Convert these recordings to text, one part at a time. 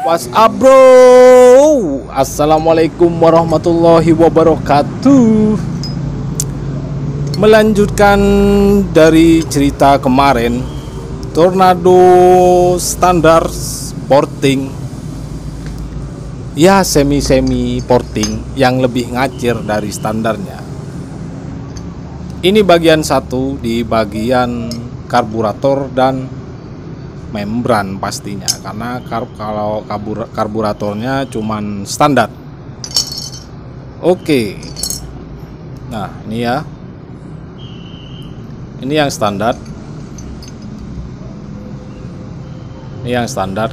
What's up bro? Assalamualaikum warahmatullahi wabarakatuh. Melanjutkan dari cerita kemarin, tornado standar porting, ya semi porting yang lebih ngacir dari standarnya. Ini bagian satu di bagian karburator dan membran pastinya, karena kalau karburatornya cuman standar. Oke, nah ini ya, ini yang standar,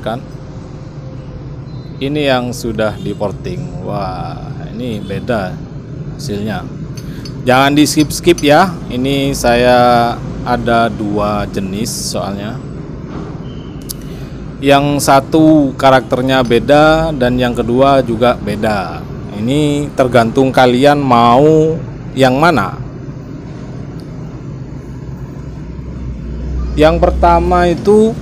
kan, ini yang sudah di porting. Wah, ini beda hasilnya, jangan di skip ya. Ini saya ada dua jenis soalnya. Yang satu karakternya beda dan yang kedua juga beda. Ini tergantung kalian mau yang mana. Yang pertama itu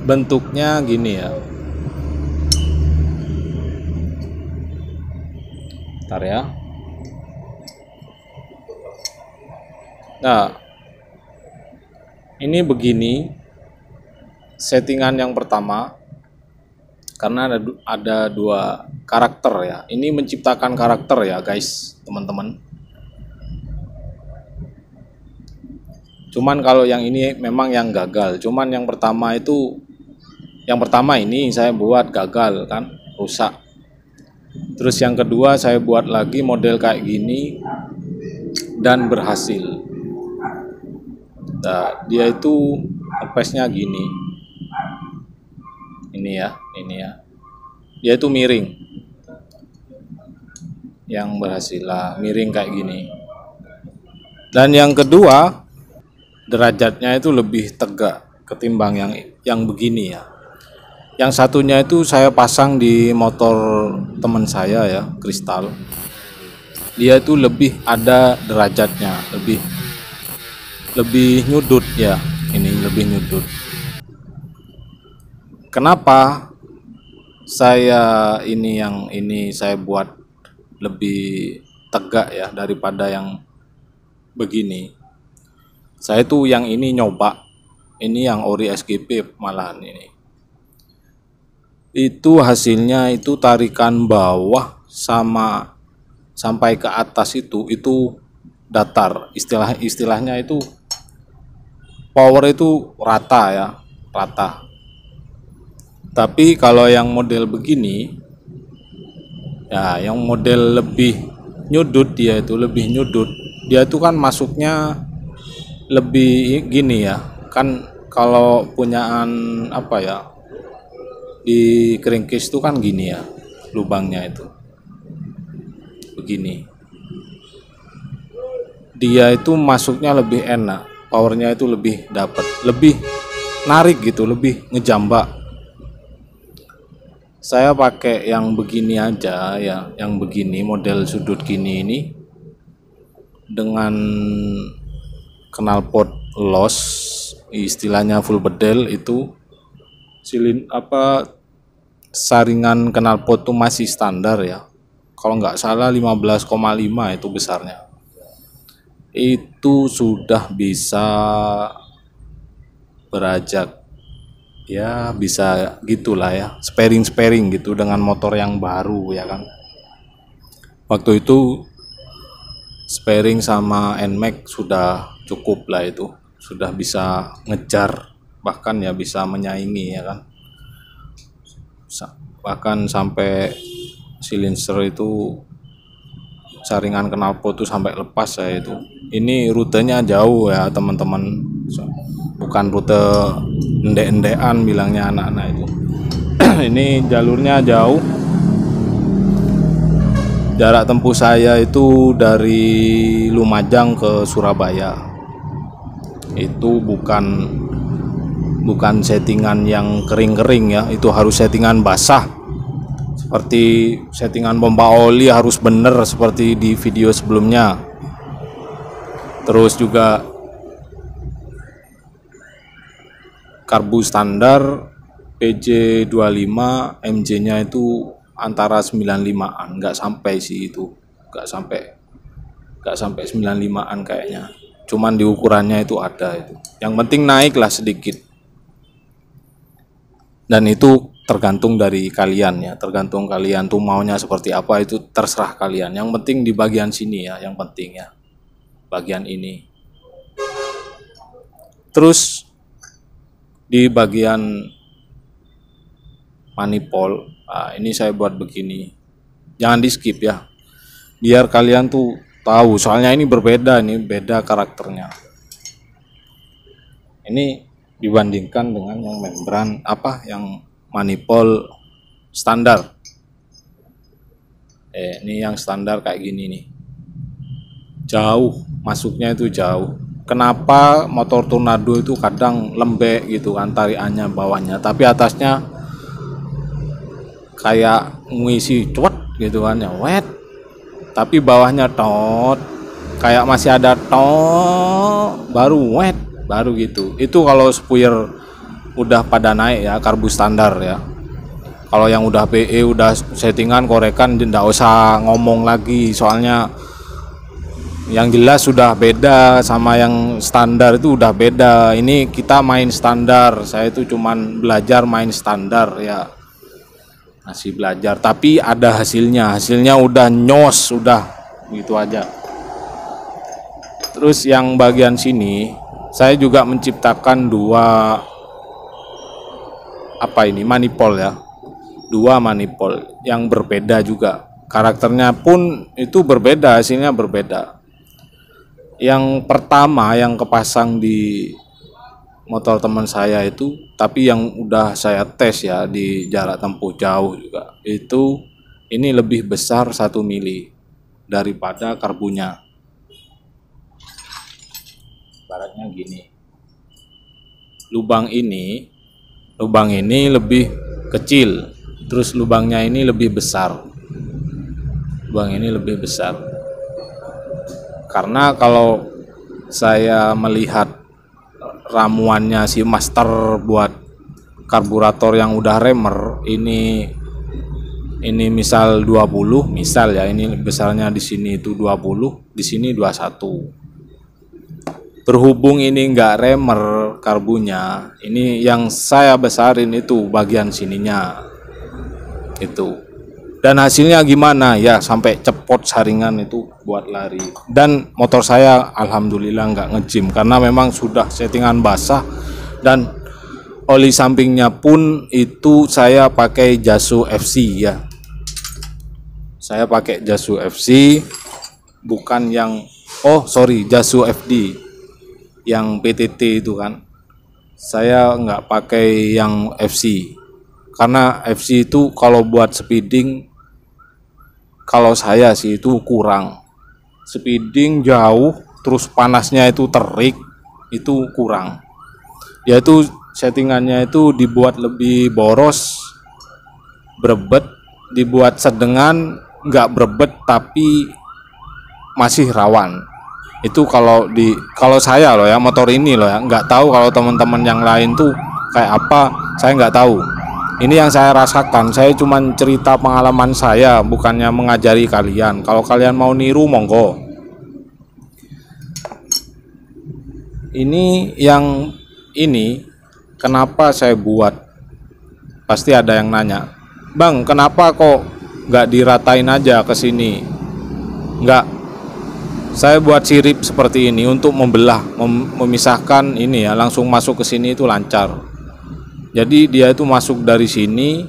bentuknya gini ya. Bentar ya. Nah, ini begini settingan yang pertama, karena ada dua karakter ya. Ini menciptakan karakter ya guys, teman-teman. Cuman kalau yang ini memang yang gagal. Cuman yang pertama ini saya buat gagal kan, rusak. Terus yang kedua saya buat lagi model kayak gini dan berhasil. Nah, dia itu kempesnya gini. Ini ya. Dia itu miring. Yang berhasil lah miring kayak gini. Dan yang kedua, derajatnya itu lebih tegak ketimbang yang begini ya. Yang satunya itu saya pasang di motor teman saya ya, Kristal. Dia itu lebih ada derajatnya, lebih nyudut ya. Ini lebih nyudut. Kenapa saya saya buat lebih tegak ya daripada yang begini? Saya tuh yang ini nyoba, ini yang ori SGP malahan ini. Itu hasilnya itu tarikan bawah sama sampai ke atas itu datar. Istilahnya itu power itu rata ya, rata. Tapi kalau yang model begini ya, yang model lebih nyudut, dia itu lebih nyudut. Dia itu kan masuknya lebih gini ya. Kan kalau punyaan apa ya, di crankcase itu kan gini ya, lubangnya itu begini. Dia itu masuknya lebih enak, powernya itu lebih dapat, lebih narik gitu, lebih ngejambak. Saya pakai yang begini aja ya, yang begini model sudut gini ini dengan knalpot loss, istilahnya full bedel itu. Saringan knalpot itu masih standar ya. Kalau nggak salah 15,5 itu besarnya. Itu sudah bisa berajak ya, bisa gitulah ya, sparing gitu dengan motor yang baru ya kan. Waktu itu sparing sama NMAX sudah cukup lah, itu sudah bisa ngejar, bahkan ya bisa menyaingi ya kan. Bahkan sampai silinser itu saringan knalpot itu sampai lepas saya itu. Ini rutenya jauh ya teman-teman, bukan rute endek-endekan bilangnya anak-anak itu. Ini jalurnya jauh. Jarak tempuh saya itu dari Lumajang ke Surabaya. Itu bukan settingan yang kering-kering ya, itu harus settingan basah. Seperti settingan pompa oli harus bener seperti di video sebelumnya. Terus juga karbu standar PJ25, MJ-nya itu antara 95-an, nggak sampai sih itu, nggak sampai 95-an kayaknya. Cuman di ukurannya itu ada itu. Yang penting naik lah sedikit. Dan itu tergantung dari kalian ya, tergantung kalian tuh maunya seperti apa, itu terserah kalian. Yang penting di bagian sini ya, yang penting ya, bagian ini. Terus di bagian manifold, nah ini saya buat begini, jangan di skip ya, biar kalian tuh tahu, soalnya ini berbeda, ini beda karakternya. Ini dibandingkan dengan yang membran yang manifold standar. Ini yang standar kayak gini nih, jauh masuknya itu jauh. Kenapa motor tornado itu kadang lembek gitu kan tariannya bawahnya, tapi atasnya kayak ngisi cuat gitu kan ya, wet, tapi bawahnya tot, kayak masih ada tot, baru wet, baru gitu. Itu kalau spuyer udah pada naik ya, karbu standar ya. Kalau yang udah PE, udah settingan korekan, tidak usah ngomong lagi, soalnya yang jelas sudah beda sama yang standar, itu udah beda. Ini kita main standar, saya itu cuman belajar main standar ya, masih belajar, tapi ada hasilnya udah nyos, udah gitu aja. Terus yang bagian sini saya juga menciptakan dua manifold ya, dua manifold yang berbeda juga, karakternya pun itu berbeda, hasilnya berbeda. Yang pertama yang kepasang di motor teman saya itu, tapi yang udah saya tes ya di jarak tempuh jauh juga, itu ini lebih besar 1 mili daripada karbunya. Baratnya gini, lubang ini lebih kecil, terus lubangnya ini lebih besar, lubang ini lebih besar. Karena kalau saya melihat ramuannya si master buat karburator yang udah remer, ini misal 20, misal ya, ini besarnya di sini itu 20, di sini 21. Berhubung ini enggak remer karbunya, ini yang saya besarin itu bagian sininya itu. Dan hasilnya gimana ya, sampai cepot saringan itu buat lari. Dan motor saya alhamdulillah nggak nge-gym, karena memang sudah settingan basah, dan oli sampingnya pun itu saya pakai Yasu FC ya. Saya pakai Yasu FC, bukan yang Yasu FD yang PTT itu kan. Saya nggak pakai yang FC, karena FC itu kalau buat speeding, kalau saya sih itu kurang. Speeding jauh, terus panasnya itu terik, itu kurang. Yaitu settingannya itu dibuat lebih boros, berebet, dibuat sedengan, nggak berebet tapi masih rawan. Itu kalau saya loh ya, motor ini loh ya, nggak tahu kalau teman-teman yang lain tuh kayak apa, saya nggak tahu. Ini yang saya rasakan, saya cuman cerita pengalaman saya, bukannya mengajari kalian. Kalau kalian mau niru, monggo. Ini kenapa saya buat? Pasti ada yang nanya, Bang, kenapa kok nggak diratain aja ke sini? Nggak, saya buat sirip seperti ini untuk membelah, memisahkan ini ya, langsung masuk ke sini itu lancar. Jadi dia itu masuk dari sini,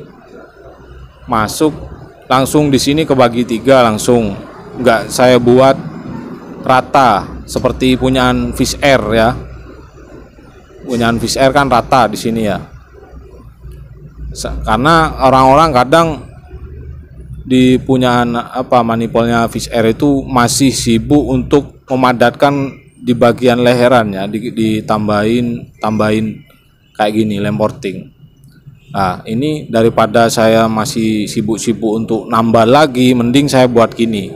masuk langsung di sini kebagi 3 langsung. Enggak saya buat rata seperti punyaan Fish Air ya. Punyaan Fish Air kan rata di sini ya. Karena orang-orang kadang di punyaan manifoldnya Fish Air itu masih sibuk untuk memadatkan di bagian leheran ya, ditambahin kayak gini, lamporting. Nah, ini daripada saya masih sibuk-sibuk untuk nambah lagi, mending saya buat gini.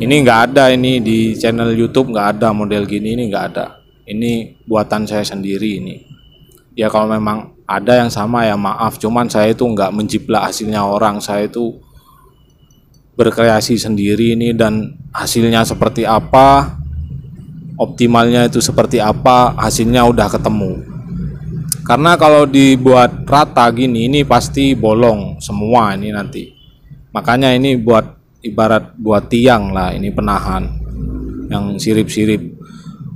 Ini nggak ada, ini di channel YouTube nggak ada model gini, ini nggak ada. Ini buatan saya sendiri ini. Ya kalau memang ada yang sama ya maaf, cuman saya itu nggak menjiplak hasilnya orang, saya itu berkreasi sendiri ini, dan hasilnya seperti apa, optimalnya itu seperti apa, hasilnya udah ketemu. Karena kalau dibuat rata gini ini pasti bolong semua ini nanti. Makanya ini buat ibarat buat tiang lah, ini penahan yang sirip-sirip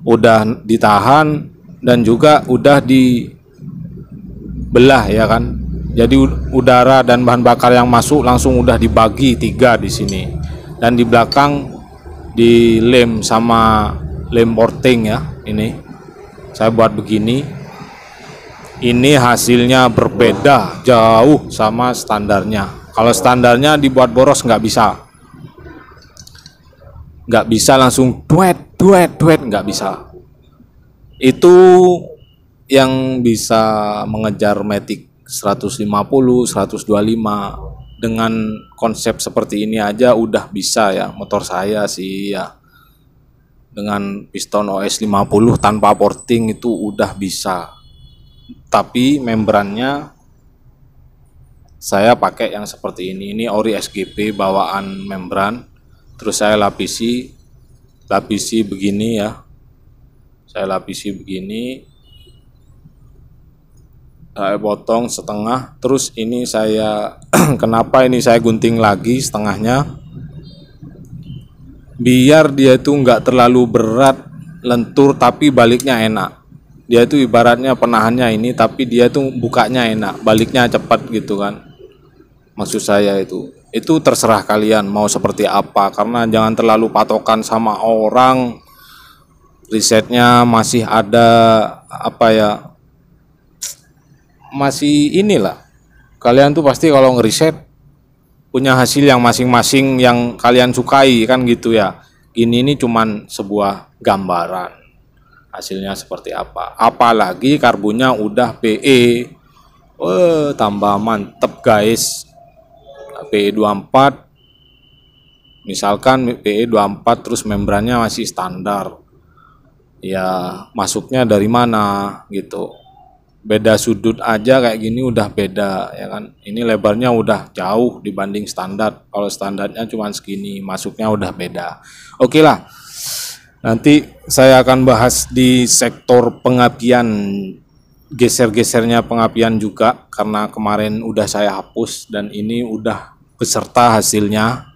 udah ditahan dan juga udah dibelah ya kan. Jadi udara dan bahan bakar yang masuk langsung udah dibagi 3 di sini, dan di belakang dilem sama lem porting ya. Ini saya buat begini, ini hasilnya berbeda jauh sama standarnya. Kalau standarnya dibuat boros nggak bisa langsung duet nggak bisa. Itu yang bisa mengejar Matic 150, 125 dengan konsep seperti ini aja udah bisa ya motor saya sih ya. Dengan piston OS 50 tanpa porting itu udah bisa. Tapi membrannya saya pakai yang seperti ini. Ini ori SGP bawaan membran. Terus saya lapisi begini ya. Saya lapisi begini. Saya potong setengah, terus ini saya kenapa ini saya gunting lagi setengahnya, biar dia itu nggak terlalu berat, lentur tapi baliknya enak. Dia itu ibaratnya penahannya ini, tapi dia itu bukanya enak, baliknya cepat gitu kan. Maksud saya itu terserah kalian mau seperti apa, karena jangan terlalu patokan sama orang. Risetnya masih ada apa ya? Masih inilah, kalian tuh pasti kalau ngeriset punya hasil yang masing-masing yang kalian sukai kan gitu ya. Ini cuman sebuah gambaran hasilnya seperti apa, apalagi karbonnya udah PE, tambah mantep guys. PE 24 misalkan, PE 24 terus membrannya masih standar ya, masuknya dari mana gitu. Beda sudut aja kayak gini udah beda ya kan. Ini lebarnya udah jauh dibanding standar. Kalau standarnya cuma segini, masuknya udah beda. Oke lah, nanti saya akan bahas di sektor pengapian, geser-gesernya pengapian juga, karena kemarin udah saya hapus dan ini udah beserta hasilnya.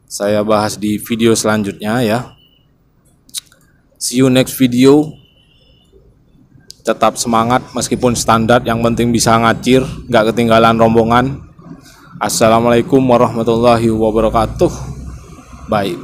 Saya bahas di video selanjutnya ya. See you next video. Tetap semangat meskipun standar, yang penting bisa ngacir, nggak ketinggalan rombongan. Assalamualaikum warahmatullahi wabarakatuh. Bye.